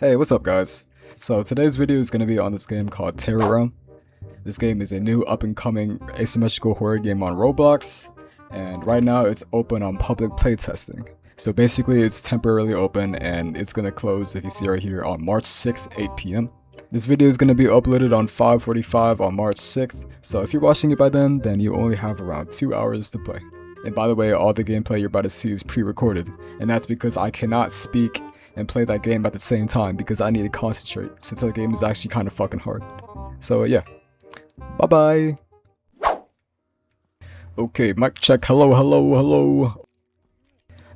Hey, what's up guys? So today's video is going to be on this game called Terror. This game is a new up-and-coming asymmetrical horror game on Roblox, and right now it's open on public playtesting. So basically it's temporarily open and it's going to close, if you see right here, on March 6th, 8 p.m. This video is going to be uploaded on 5:45 on March 6th, so if you're watching it by then you only have around 2 hours to play. And by the way, all the gameplay you're about to see is pre-recorded, and that's because I cannot speak and play that game at the same time because I need to concentrate since the game is actually kind of fucking hard. So yeah, bye bye. Okay, mic check. Hello.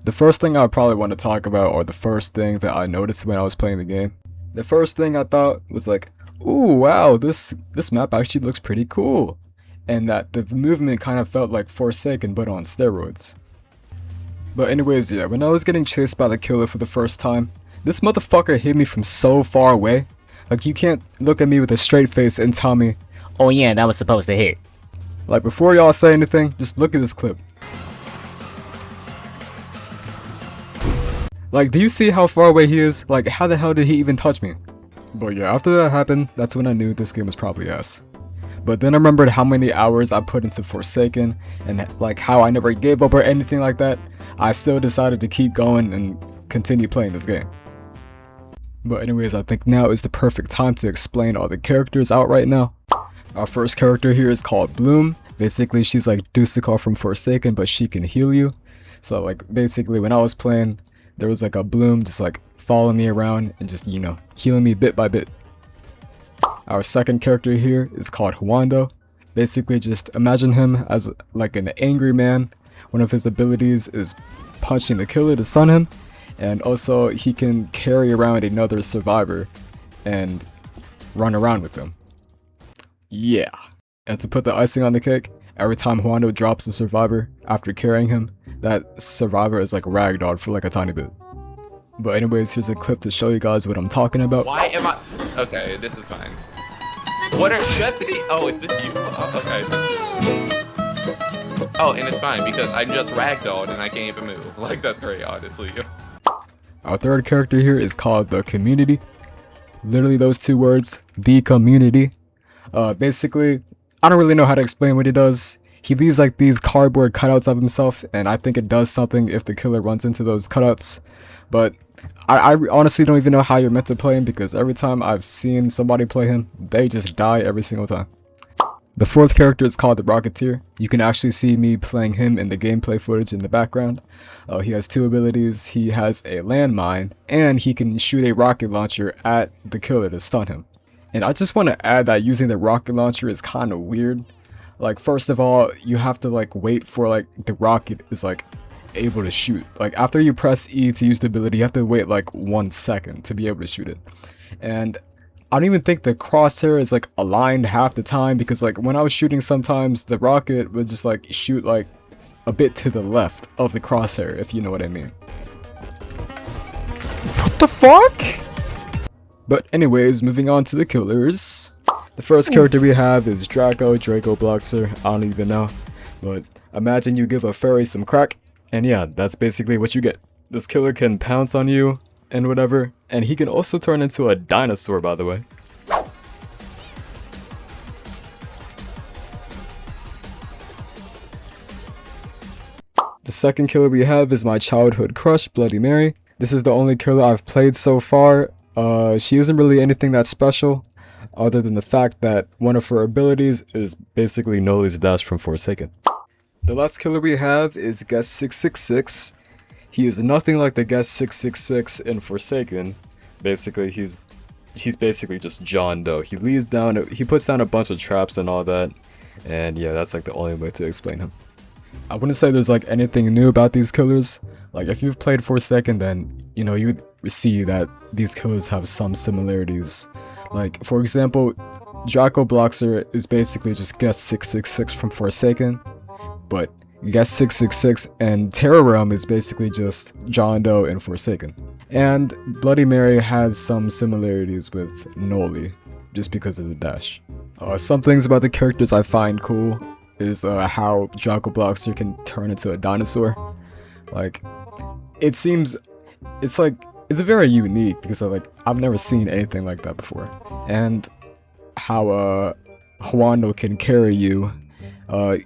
The first thing I probably want to talk about are the first things that I noticed when I was playing the game. The first thing I thought was like, ooh, wow, this map actually looks pretty cool, and that the movement kind of felt like Forsaken but on steroids. But anyways, yeah, when I was getting chased by the killer for the first time, this motherfucker hit me from so far away. Like, you can't look at me with a straight face and tell me, oh yeah, that was supposed to hit. Like, before y'all say anything, just look at this clip. Like, do you see how far away he is? Like, how the hell did he even touch me? But yeah, after that happened, that's when I knew this game was probably ass. But then I remembered how many hours I put into Forsaken, and like how I never gave up or anything like that. I still decided to keep going and continue playing this game. But anyways, I think now is the perfect time to explain all the characters out right now. Our first character here is called Bloom. Basically, she's like Dusika from Forsaken, but she can heal you. So like, basically when I was playing, there was like a Bloom just like following me around and just, you know, healing me bit by bit. Our second character here is called Huando. Basically, just imagine him as like an angry man. One of his abilities is punching the killer to stun him, and also he can carry around another survivor and run around with them. Yeah. And to put the icing on the cake, every time Huando drops a survivor after carrying him, that survivor is like ragdolled for like a tiny bit. But anyways, here's a clip to show you guys what I'm talking about. Why am I? Okay, this is fine. What are Stephanie? Oh, is this you? Oh, okay. Oh, and it's fine because I'm just ragdolled and I can't even move. Like, that's great, honestly. Our third character here is called the Community. Literally those two words, the Community. Basically, I don't really know how to explain what he does. He leaves like these cardboard cutouts of himself, and I think it does something if the killer runs into those cutouts. But I honestly don't even know how you're meant to play him because every time I've seen somebody play him, they just die every single time. The fourth character is called the Rocketeer. You can actually see me playing him in the gameplay footage in the background. He has two abilities. He has a landmine, and he can shoot a rocket launcher at the killer to stun him. And I just want to add that using the rocket launcher is kind of weird. Like, first of all, you have to like wait for like the rocket is like able to shoot. Like, after you press E to use the ability, you have to wait like 1 second to be able to shoot it. And I don't even think the crosshair is like aligned half the time because like when I was shooting, sometimes the rocket would just like shoot like a bit to the left of the crosshair, if you know what I mean. What the fuck? But anyways, moving on to the killers. The first character we have is Draco Bloxer. I don't even know, but imagine you give a fairy some crack, and yeah, that's basically what you get. This killer can pounce on you and whatever, and he can also turn into a dinosaur, by the way. The second killer we have is my childhood crush, Bloody Mary. This is the only killer I've played so far. She isn't really anything that special, other than the fact that one of her abilities is basically Noli's dash from Forsaken. The last killer we have is Guest 666. He is nothing like the Guest 666 in Forsaken. Basically, he's basically just John Doe. He puts down a bunch of traps and all that, and yeah, that's like the only way to explain him. I wouldn't say there's like anything new about these killers. Like, if you've played Forsaken, then you know you'd see that these killers have some similarities. Like, for example, Draco Bloxer is basically just Guest 666 from Forsaken, but Guest 666 and Terror Realm is basically just John Doe in Forsaken. And Bloody Mary has some similarities with Noli, just because of the dash. Some things about the characters I find cool is how Draco Bloxer can turn into a dinosaur. Like, it's like it's very unique because I've never seen anything like that before. And how Juano can carry you.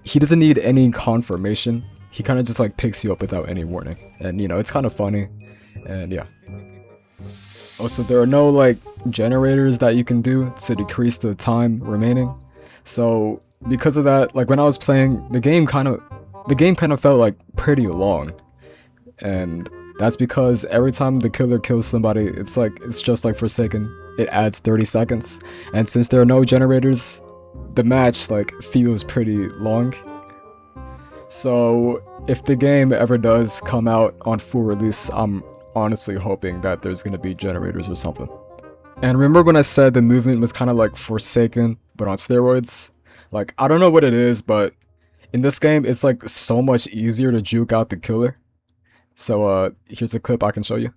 He doesn't need any confirmation. He kind of just like picks you up without any warning. And you know, it's kind of funny. And yeah. Also, there are no like generators that you can do to decrease the time remaining. So because of that, like when I was playing, the game kind of felt like pretty long. And that's because every time the killer kills somebody, it's just like Forsaken. It adds 30 seconds. And since there are no generators, the match like feels pretty long. So if the game ever does come out on full release, I'm honestly hoping that there's gonna be generators or something. And remember when I said the movement was kind of like Forsaken, but on steroids? Like, I don't know what it is, but in this game, it's like so much easier to juke out the killer. So here's a clip I can show you.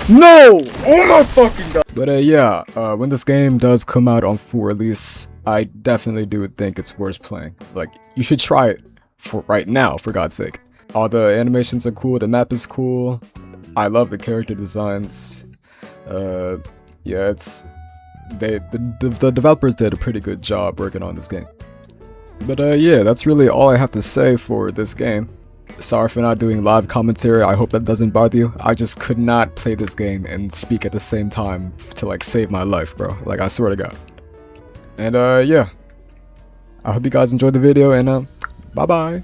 No! Oh my fucking god! But yeah, when this game does come out on full release, I definitely do think it's worth playing. Like, you should try it for right now, for God's sake. All the animations are cool, the map is cool. I love the character designs. Yeah, the developers did a pretty good job working on this game. But yeah, that's really all I have to say for this game. Sorry for not doing live commentary, I hope that doesn't bother you. I just could not play this game and speak at the same time to like save my life, bro. Like, I swear to God. And yeah, I hope you guys enjoyed the video, and bye bye.